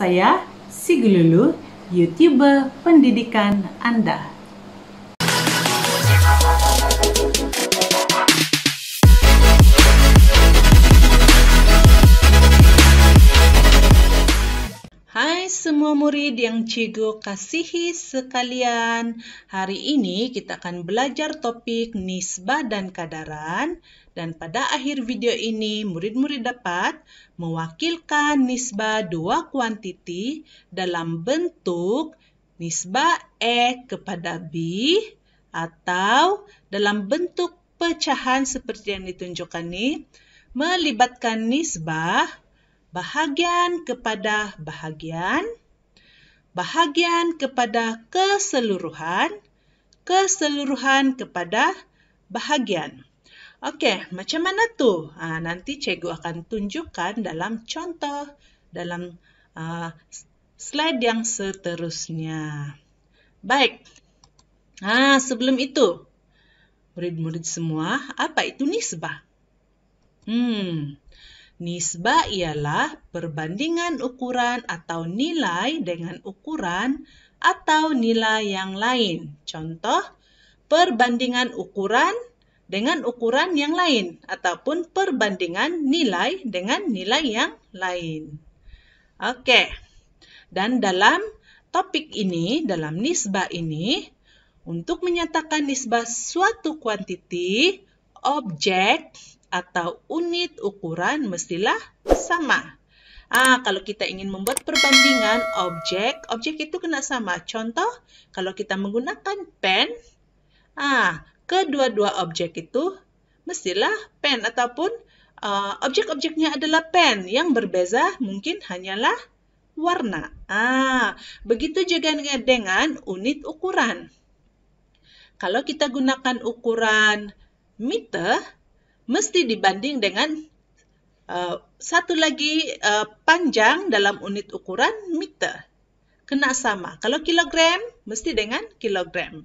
Saya Sigululu, YouTuber pendidikan Anda. Hai semua murid yang cikgu kasihi sekalian. Hari ini kita akan belajar topik nisbah dan kadaran. Dan pada akhir video ini, murid-murid dapat mewakilkan nisbah dua kuantiti dalam bentuk nisbah A kepada B atau dalam bentuk pecahan seperti yang ditunjukkan ini, melibatkan nisbah bahagian kepada bahagian, bahagian kepada keseluruhan, keseluruhan kepada bahagian. Okey, macam mana tu? Nanti cikgu akan tunjukkan dalam contoh dalam slide yang seterusnya. Baik. Sebelum itu, murid-murid semua, apa itu nisbah? Nisbah ialah perbandingan ukuran atau nilai dengan ukuran atau nilai yang lain. Contoh, perbandingan ukuran dengan ukuran yang lain ataupun perbandingan nilai dengan nilai yang lain. Okey. Dan dalam topik ini, dalam nisbah ini, untuk menyatakan nisbah suatu kuantiti, objek atau unit ukuran mestilah sama. Kalau kita ingin membuat perbandingan objek itu kena sama. Contoh, kalau kita menggunakan pen, kedua-dua objek itu mestilah pen ataupun objek-objeknya adalah pen. Yang berbeza mungkin hanyalah warna. Begitu juga dengan unit ukuran. Kalau kita gunakan ukuran meter, mesti dibanding dengan satu lagi panjang dalam unit ukuran meter. Kena sama. Kalau kilogram, mesti dengan kilogram.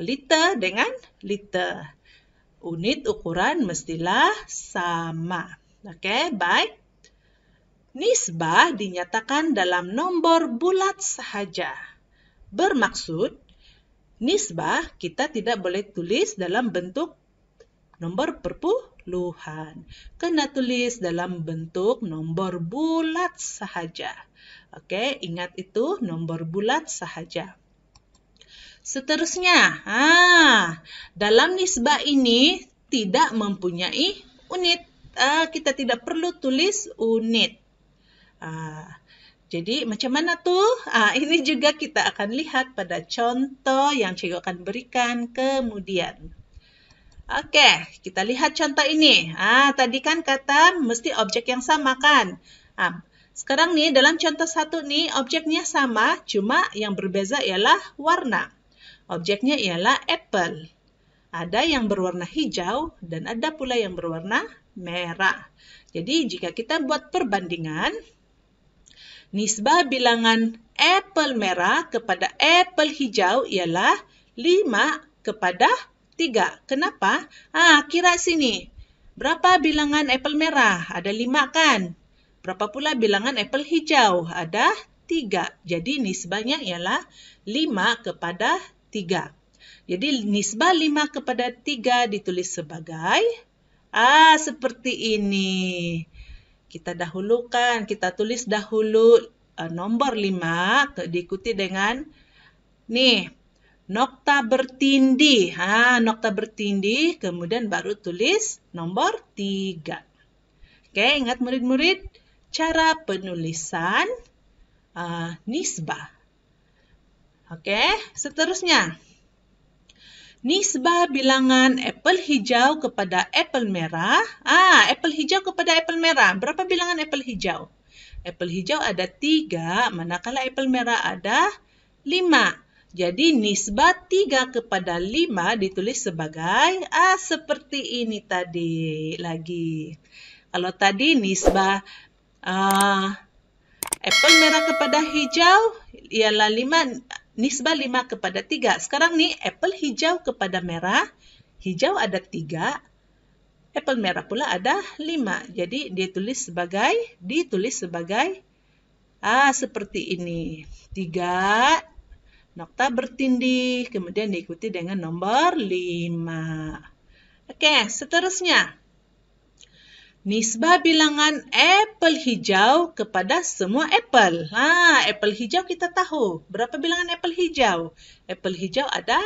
Liter dengan liter. Unit ukuran mestilah sama. Okey, baik. Nisbah dinyatakan dalam nombor bulat sahaja. Bermaksud, nisbah kita tidak boleh tulis dalam bentuk nombor perpuluhan. Kena tulis dalam bentuk nombor bulat sahaja. Okey, ingat itu nombor bulat sahaja. Seterusnya, dalam nisbah ini tidak mempunyai unit. Kita tidak perlu tulis unit. Jadi macam mana tu? Ini juga kita akan lihat pada contoh yang cikgu akan berikan kemudian. Okey, kita lihat contoh ini. Tadi kan kata mesti objek yang sama kan? Sekarang ni dalam contoh satu ni objeknya sama, cuma yang berbeza ialah warna. Objeknya ialah apple. Ada yang berwarna hijau dan ada pula yang berwarna merah. Jadi jika kita buat perbandingan, nisbah bilangan apple merah kepada apple hijau ialah 5 kepada 3. Kenapa? Kira sini. Berapa bilangan apple merah? Ada 5 kan? Berapa pula bilangan apple hijau? Ada 3. Jadi nisbahnya ialah 5 kepada 3. Jadi nisbah 5 kepada 3 ditulis sebagai seperti ini. Kita dahulukan, kita tulis dahulu nombor 5 diikuti dengan nokta bertindih. Nokta bertindih, kemudian baru tulis nombor 3. Okey, ingat murid-murid cara penulisan nisbah. Okey, seterusnya. Nisbah bilangan apple hijau kepada apple merah. Apple hijau kepada apple merah. Berapa bilangan apple hijau? Apple hijau ada 3, manakala apple merah ada 5. Jadi nisbah 3 kepada 5 ditulis sebagai seperti ini tadi lagi. Kalau tadi nisbah apple merah kepada hijau ialah 5, nisbah 5 kepada 3. Sekarang ni apple hijau kepada merah, hijau ada 3, apple merah pula ada 5. Jadi ditulis sebagai Seperti ini. 3 nokta bertindih, kemudian diikuti dengan nomor 5. Oke, seterusnya. Nisbah bilangan apel hijau kepada semua apel. Apel hijau kita tahu. Berapa bilangan apel hijau? Apel hijau ada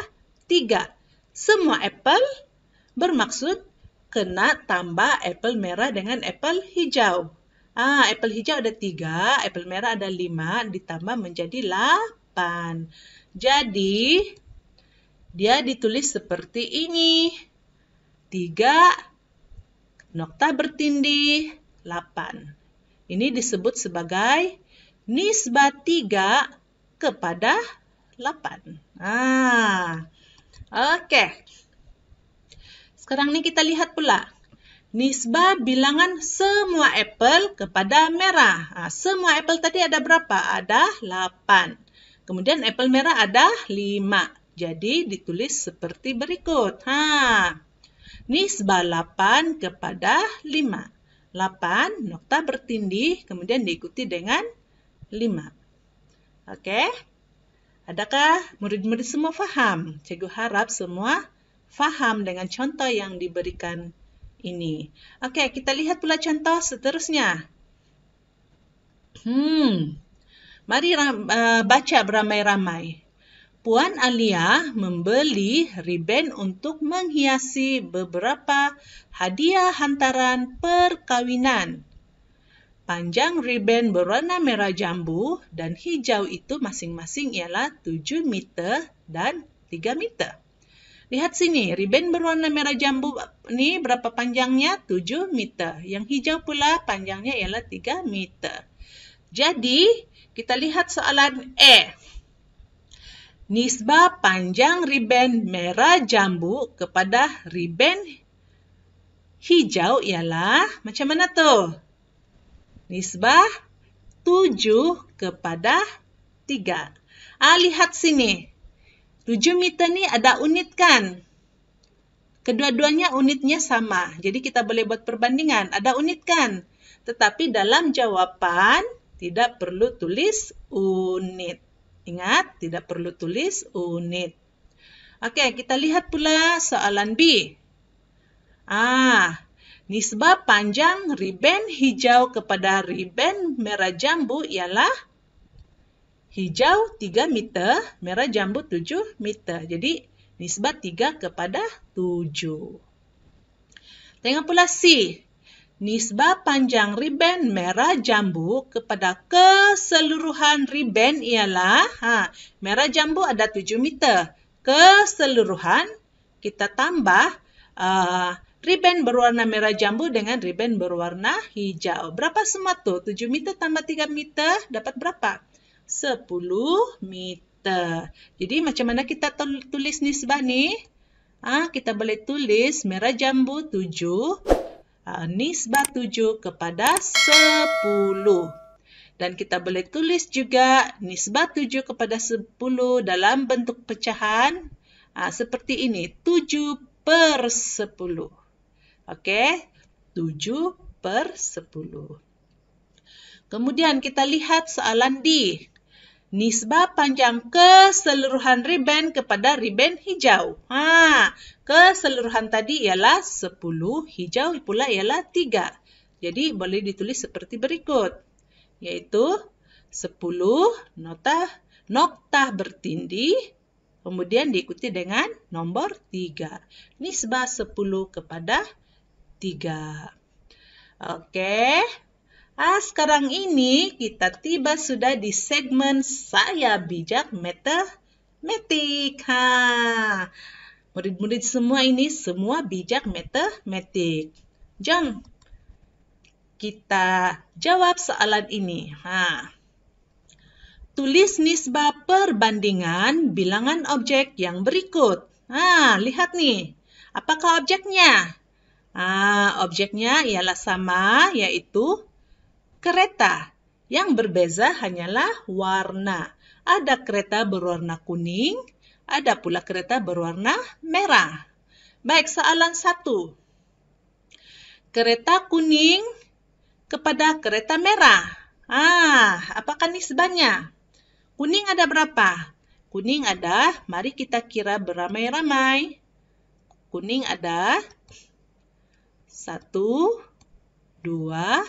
3. Semua apel bermaksud kena tambah apel merah dengan apel hijau. Apel hijau ada 3, apel merah ada 5, ditambah menjadi 8. Jadi, dia ditulis seperti ini. 3 nokta bertindih 8. Ini disebut sebagai nisbah 3 kepada 8. Oke. Sekarang ini kita lihat pula. Nisbah bilangan semua apel kepada merah. Semua apel tadi ada berapa? Ada 8. Kemudian apel merah ada 5. Jadi ditulis seperti berikut. Nisbah 8 kepada 5. 8 nokta bertindih, kemudian diikuti dengan 5. Oke? Adakah murid-murid semua faham? Cikgu harap semua faham dengan contoh yang diberikan ini. Oke, kita lihat pula contoh seterusnya. Mari baca beramai-ramai. Puan Alia membeli riben untuk menghiasi beberapa hadiah hantaran perkawinan. Panjang riben berwarna merah jambu dan hijau itu masing-masing ialah 7 meter dan 3 meter. Lihat sini, riben berwarna merah jambu ini berapa panjangnya? 7 meter. Yang hijau pula panjangnya ialah 3 meter. Jadi, kita lihat soalan E. Nisbah panjang riben merah jambu kepada riben hijau ialah macam mana tuh? Nisbah 7 kepada 3. Lihat sini. 7 meter ni ada unit kan? Kedua-duanya unitnya sama. Jadi kita boleh buat perbandingan. Ada unit kan? Tetapi dalam jawapan tidak perlu tulis unit. Ingat, tidak perlu tulis unit. Oke, kita lihat pula soalan B. Nisbah panjang riben hijau kepada riben merah jambu ialah hijau 3 meter, merah jambu 7 meter. Jadi, nisbah 3 kepada 7. Tengok pula C. Nisbah panjang riben merah jambu kepada keseluruhan riben ialah, merah jambu ada 7 meter. Keseluruhan, kita tambah riben berwarna merah jambu dengan riben berwarna hijau. Berapa semua tu? 7 meter tambah 3 meter dapat berapa? 10 meter. Jadi macam mana kita tulis nisbah ni? Kita boleh tulis merah jambu 7. Nisbah 7 kepada 10. Dan kita boleh tulis juga nisbah 7 kepada 10 dalam bentuk pecahan seperti ini. 7 per 10. Okey, 7 per 10. Kemudian kita lihat soalan D. Nisbah panjang keseluruhan riben kepada riben hijau. Keseluruhan tadi ialah 10, hijau pula ialah 3. Jadi boleh ditulis seperti berikut. Iaitu 10 nokta bertindih, kemudian diikuti dengan nombor 3. Nisbah 10 kepada 3. Okey. Sekarang ini kita tiba sudah di segmen Saya Bijak Matematik. Murid-murid semua ini semua bijak matematik. Jom kita jawab soalan ini. Tulis nisbah perbandingan bilangan objek yang berikut. Lihat nih. Apakah objeknya? Objeknya ialah sama, yaitu kereta. Yang berbeza hanyalah warna. Ada kereta berwarna kuning, ada pula kereta berwarna merah. Baik, soalan 1. Kereta kuning kepada kereta merah. Apakah nisbahnya? Kuning ada berapa? Kuning ada, mari kita kira beramai-ramai. Kuning ada 1, 2, 3,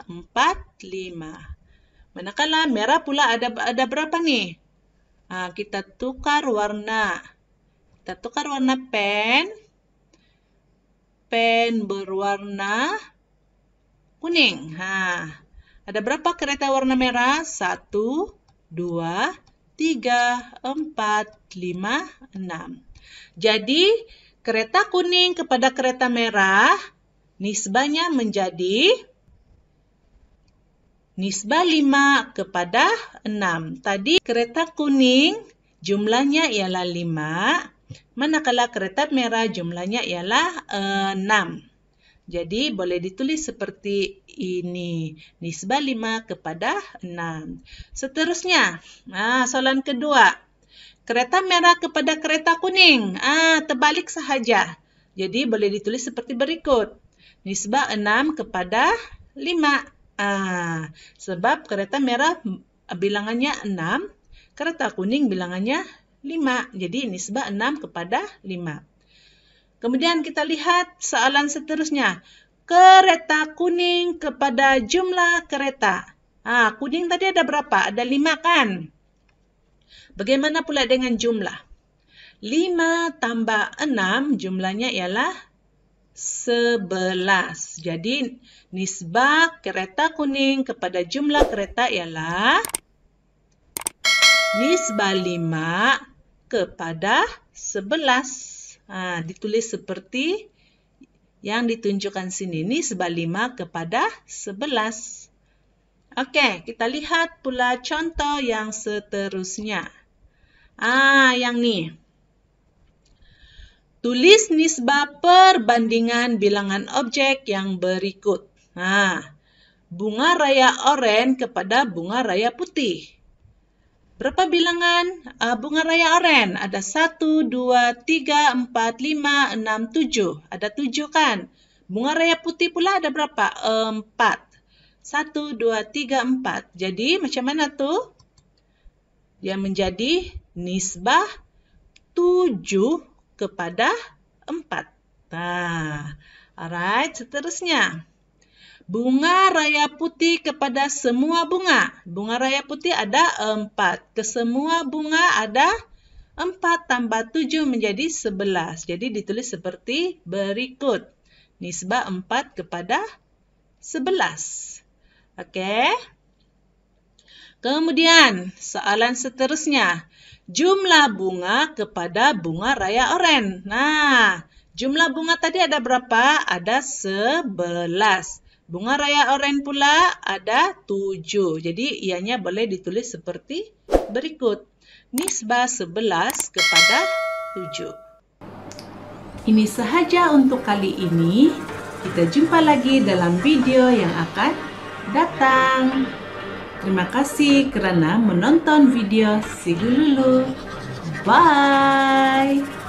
4, 5. Manakala merah pula ada berapa nih? Kita tukar warna. Kita tukar warna pen. Pen berwarna kuning. Ada berapa kereta warna merah? 1, 2, 3, 4, 5, 6. Jadi, kereta kuning kepada kereta merah, nisbahnya menjadi nisbah 5 kepada 6. Tadi kereta kuning jumlahnya ialah 5, manakala kereta merah jumlahnya ialah 6. Jadi, boleh ditulis seperti ini. Nisbah 5 kepada 6. Seterusnya, soalan kedua. Kereta merah kepada kereta kuning. Terbalik sahaja. Jadi, boleh ditulis seperti berikut. Nisbah 6 kepada 5. Sebab kereta merah bilangannya 6. Kereta kuning bilangannya 5. Jadi, nisbah 6 kepada 5. Kemudian kita lihat soalan seterusnya. Kereta kuning kepada jumlah kereta. Kuning tadi ada berapa? Ada 5 kan? Bagaimana pula dengan jumlah? 5 tambah 6 jumlahnya ialah 11. Jadi nisbah kereta kuning kepada jumlah kereta ialah nisbah 5 kepada 11. Ditulis seperti yang ditunjukkan sini. Nisbah 5 kepada 11. Oke, kita lihat pula contoh yang seterusnya. Yang ni. Tulis nisbah perbandingan bilangan objek yang berikut. Bunga raya oren kepada bunga raya putih. Berapa bilangan bunga raya oren? Ada 1, 2, 3, 4, 5, 6, 7. Ada 7 kan? Bunga raya putih pula ada berapa? 4. 1, 2, 3, 4. Jadi macam mana tu? Yang menjadi nisbah 7 kepada 4. Alright, seterusnya. Bunga raya putih kepada semua bunga. Bunga raya putih ada 4. Kesemua bunga ada 4 tambah 7 menjadi 11. Jadi ditulis seperti berikut. Nisbah 4 kepada 11. Okey. Kemudian soalan seterusnya. Jumlah bunga kepada bunga raya oren. Jumlah bunga tadi ada berapa? Ada 11. Bunga raya oren pula ada 7. Jadi ianya boleh ditulis seperti berikut. Nisbah 11 kepada 7. Ini sahaja untuk kali ini. Kita jumpa lagi dalam video yang akan datang. Terima kasih kerana menonton video Sigululu. Bye!